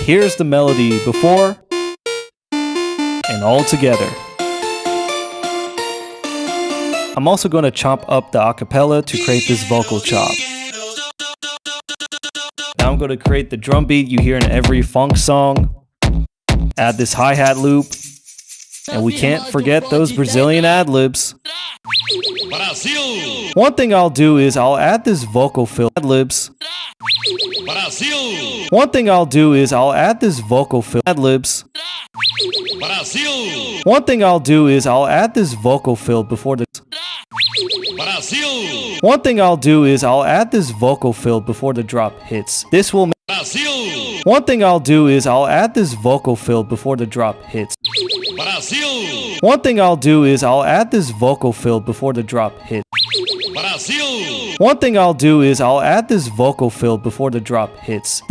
here's the melody before and all together. I'm also going to chop up the acapella to create this vocal chop. Now I'm going to create the drum beat you hear in every funk song. Add this hi-hat loop. And we can't forget those Brazilian ad-libs. Brasil! One thing I'll do is I'll add this vocal fill ad-libs. Brasil! One thing I'll do is I'll add this vocal fill ad-libs. Brasil! One thing I'll do is I'll add this vocal fill before the Brasil! One thing I'll do is I'll add this vocal fill before the drop hits. This will Brasil! One thing I'll do is I'll add this vocal fill before the drop hits. Brasil! One thing I'll do is I'll add this vocal fill before the drop hits. Brasil! One thing I'll do is I'll add this vocal fill before the drop hits.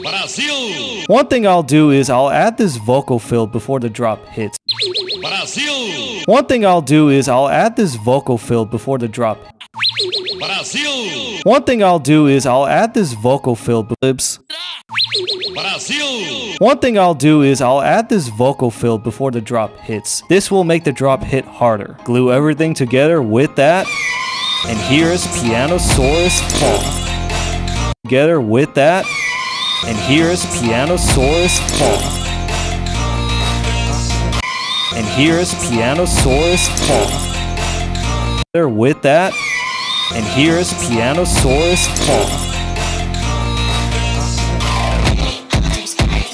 Brasil! One thing I'll do is I'll add this vocal fill before the drop hits. Brasil! One thing I'll do is I'll add this vocal fill before the drop. Brasil! One thing I'll do is I'll add this vocal fill libs. Brasil! One thing I'll do is I'll add this vocal fill before the drop hits. This will make the drop hit harder. Glue everything together with that. And here's Pianosaurus Fall. Together with that. And here's Pianosaurus Fall. And here's Pianosaurus Fall. Together with that. And here's Pianosaurus Fall.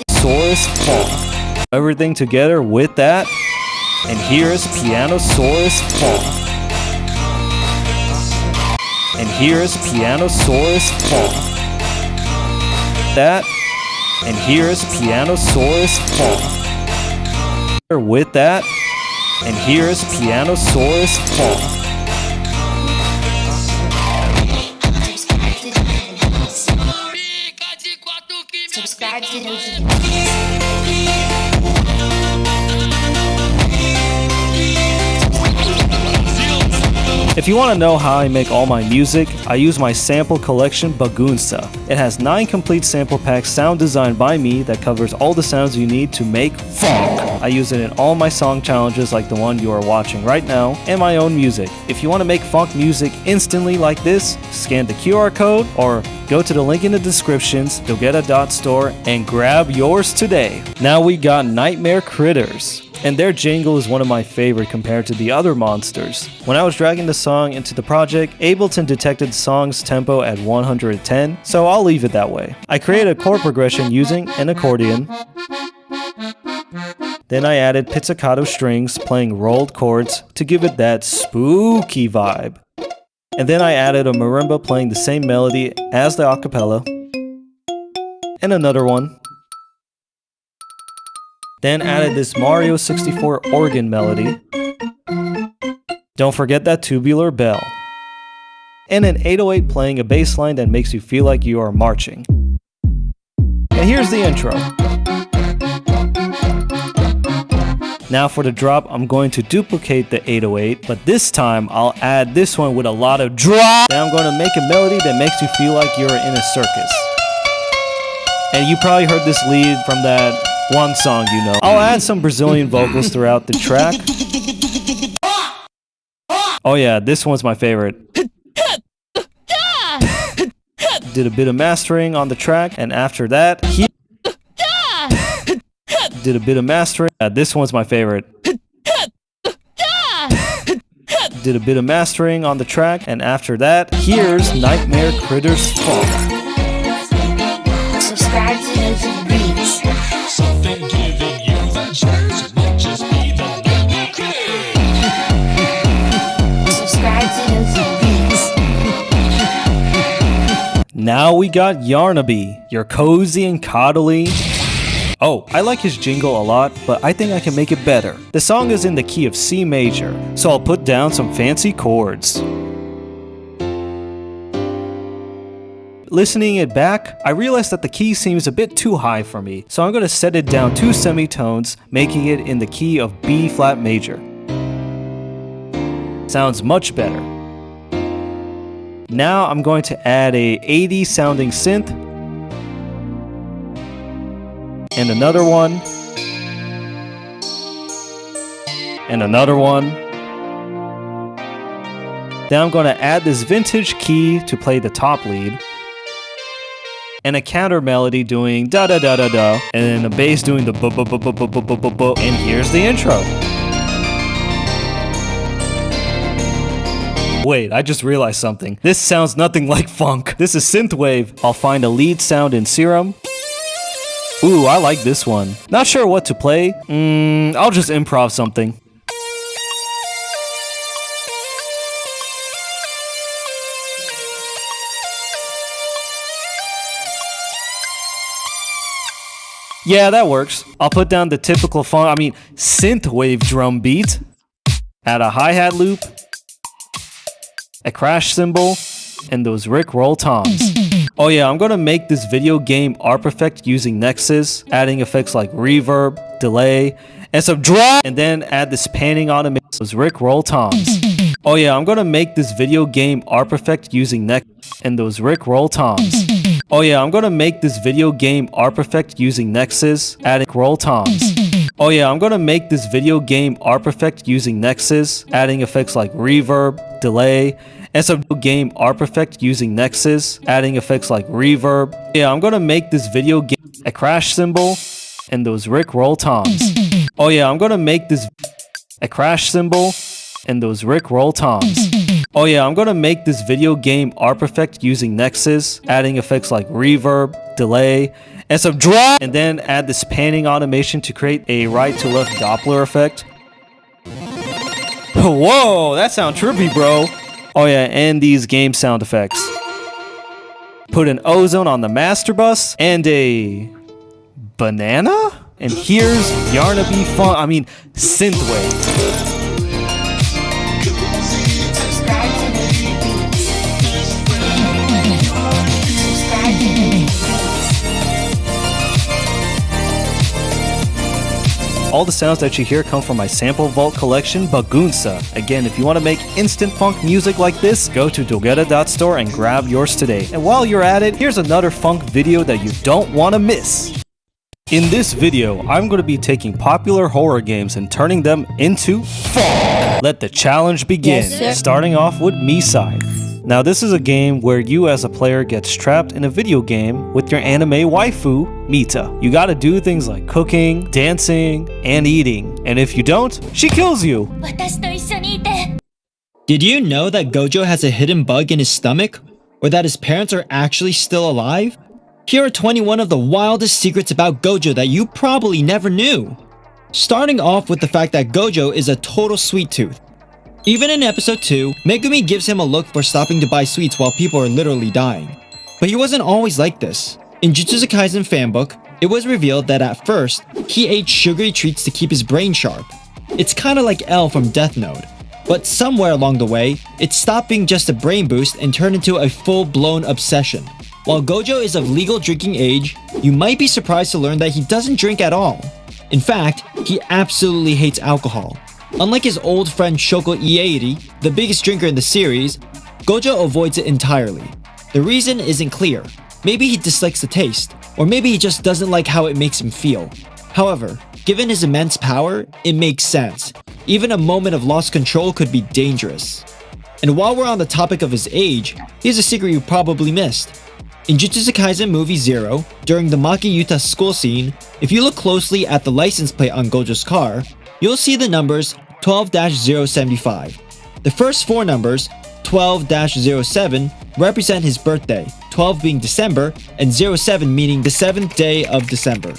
Saurus Fall. Everything together with that. And here's Pianosaurus Fall. And here's Pianosaurus Fall. That. And here's Pianosaurus Fall. With that. And here's Pianosaurus Fall. Subscribe to those. If you want to know how I make all my music, I use my sample collection Bagunça. It has 9 complete sample packs sound designed by me that covers all the sounds you need to make funk. I use it in all my song challenges like the one you are watching right now, and my own music. If you want to make funk music instantly like this, scan the QR code or go to the link in the descriptions, Doguetta.store, and grab yours today. Now we got Nightmare Critters. And their jingle is one of my favorite compared to the other monsters. When I was dragging the song into the project, Ableton detected the song's tempo at 110, so I'll leave it that way. I created a chord progression using an accordion. Then I added pizzicato strings playing rolled chords to give it that spooky vibe. And then I added a marimba playing the same melody as the acapella. And another one. Then added this Mario 64 organ melody. Don't forget that tubular bell. And an 808 playing a bass line that makes you feel like you are marching. And here's the intro. Now for the drop, I'm going to duplicate the 808, but this time I'll add this one with a lot of drop. Now I'm going to make a melody that makes you feel like you're in a circus. And you probably heard this lead from that one song you know. I'll add some Brazilian vocals throughout the track. Oh yeah, this one's my favorite. Did a bit of mastering on the track, and after that, did a bit of mastering. This one's my favorite. Did a bit of mastering on the track, and after that, here's Nightmare Critters Fall. Subscribe to those beats. Something giving you the chance, not just be the Nightmare Critters. Subscribe to those beats. Now we got Yarnaby, your cozy and coddly. Oh, I like his jingle a lot, but I think I can make it better. The song is in the key of C major, so I'll put down some fancy chords. Listening it back, I realized that the key seems a bit too high for me, so I'm going to set it down 2 semitones, making it in the key of B flat major. Sounds much better. Now I'm going to add a 80s sounding synth and another one, and another one. Then I'm going to add this vintage key to play the top lead, and a counter melody doing da da da da da, and then a bass doing the bu bu bu bu bu bu bu bu bu, and here's the intro. Wait, I just realized something. This sounds nothing like funk. This is synthwave. I'll find a lead sound in Serum. Ooh, I like this one. Not sure what to play. I'll just improv something. Yeah, that works. I'll put down the typical synthwave drum beat. Add a hi-hat loop, a crash cymbal, and those Rickroll toms. Oh yeah, I'm gonna make this video game art effect using Nexus, adding effects like reverb, delay, and some drop, and then add this panning automation, those Rickroll toms. Oh yeah, I'm gonna make this video game art effect using Nexus, and those Rickroll toms. Oh yeah, I'm gonna make this video game art effect using Nexus, adding roll toms. Oh yeah, I'm gonna make this video game art effect using Nexus, adding effects like reverb, delay, and some game art effect using Nexus, adding effects like reverb. Yeah, I'm gonna make this video game a crash cymbal, and those Rickroll toms. Oh yeah, I'm gonna make this a crash cymbal, and those Rickroll toms. Oh yeah, I'm gonna make this video game art effect using Nexus, adding effects like reverb, delay, and some drop, and then add this panning automation to create a right to left Doppler effect. Whoa, that sounds trippy, bro. Oh yeah, and these game sound effects. Put an ozone on the master bus and a banana? And here's Yarnaby synthwave. Subscribe to Nosy Beats. Subscribe to Nosy Beats. All the sounds that you hear come from my sample vault collection, Bagunsa. Again, if you want to make instant funk music like this, go to dogeta.store and grab yours today. And while you're at it, here's another funk video that you don't want to miss. In this video, I'm going to be taking popular horror games and turning them into funk. Let the challenge begin, Yes, sir. starting off with Me-Side. Now this is a game where you as a player gets trapped in a video game with your anime waifu, Mita. You gotta do things like cooking, dancing, and eating. And if you don't, she kills you. 私と一緒にいて。 Did you know that Gojo has a hidden bug in his stomach? Or that his parents are actually still alive? Here are 21 of the wildest secrets about Gojo that you probably never knew. Starting off with the fact that Gojo is a total sweet tooth. Even in episode 2, Megumi gives him a look for stopping to buy sweets while people are literally dying. But he wasn't always like this. In Jujutsu Kaisen fanbook, it was revealed that at first, he ate sugary treats to keep his brain sharp. It's kinda like L from Death Note. But somewhere along the way, it stopped being just a brain boost and turned into a full-blown obsession. While Gojo is of legal drinking age, you might be surprised to learn that he doesn't drink at all. In fact, he absolutely hates alcohol. Unlike his old friend Shoko Ieiri, the biggest drinker in the series, Gojo avoids it entirely. The reason isn't clear. Maybe he dislikes the taste, or maybe he just doesn't like how it makes him feel. However, given his immense power, it makes sense. Even a moment of lost control could be dangerous. And while we're on the topic of his age, here's a secret you probably missed. In Jujutsu Kaisen Movie 0, during the Maki Yuta school scene, if you look closely at the license plate on Gojo's car, you'll see the numbers 12-075. The first four numbers, 12-07, represent his birthday, 12 being December, and 07 meaning the 7th day of December.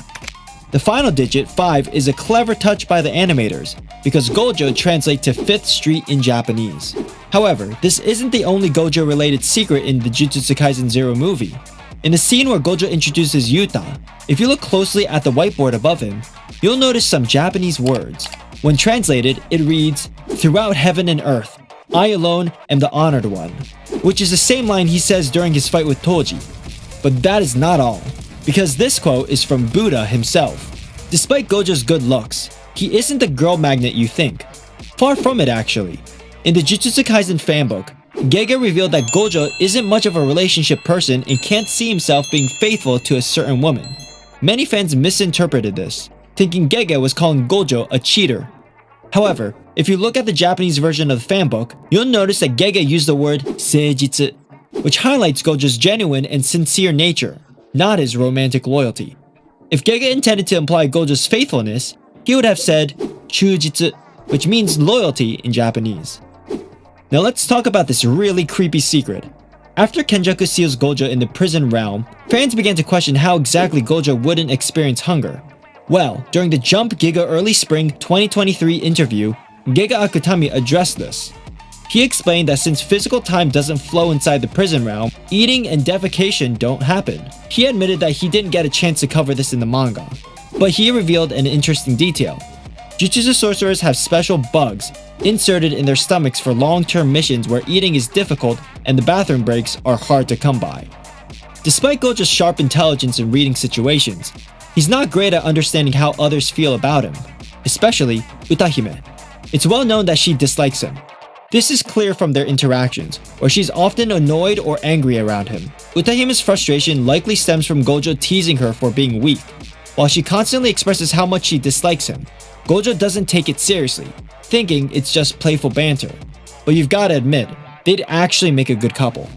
The final digit, 5, is a clever touch by the animators, because Gojo translates to 5th Street in Japanese. However, this isn't the only Gojo-related secret in the Jujutsu Kaisen 0 movie. In the scene where Gojo introduces Yuta, if you look closely at the whiteboard above him, you'll notice some Japanese words. When translated, it reads, "Throughout heaven and earth, I alone am the honored one," which is the same line he says during his fight with Toji. But that is not all, because this quote is from Buddha himself. Despite Gojo's good looks, he isn't the girl magnet you think. Far from it actually. In the Jujutsu Kaisen fanbook, Gege revealed that Gojo isn't much of a relationship person and can't see himself being faithful to a certain woman. Many fans misinterpreted this, thinking Gege was calling Gojo a cheater. However, if you look at the Japanese version of the fanbook, you'll notice that Gege used the word seijitsu, which highlights Gojo's genuine and sincere nature, not his romantic loyalty. If Gege intended to imply Gojo's faithfulness, he would have said chujitsu, which means loyalty in Japanese. Now let's talk about this really creepy secret. After Kenjaku seals Gojo in the prison realm, fans began to question how exactly Gojo wouldn't experience hunger. Well, during the Jump Giga Early Spring 2023 interview, Gege Akutami addressed this. He explained that since physical time doesn't flow inside the prison realm, eating and defecation don't happen. He admitted that he didn't get a chance to cover this in the manga, but he revealed an interesting detail. Jutsu sorcerers have special bugs inserted in their stomachs for long-term missions where eating is difficult and the bathroom breaks are hard to come by. Despite Gojo's sharp intelligence in reading situations, he's not great at understanding how others feel about him, especially Utahime. It's well known that she dislikes him. This is clear from their interactions, where she's often annoyed or angry around him. Utahime's frustration likely stems from Gojo teasing her for being weak. While she constantly expresses how much she dislikes him, Gojo doesn't take it seriously, thinking it's just playful banter. But you've gotta admit, they'd actually make a good couple.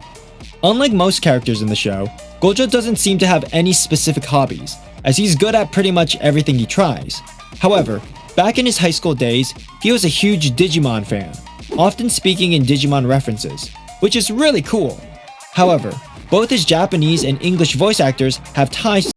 Unlike most characters in the show, Gojo doesn't seem to have any specific hobbies, as he's good at pretty much everything he tries. However, back in his high school days, he was a huge Digimon fan, often speaking in Digimon references, which is really cool. However, both his Japanese and English voice actors have ties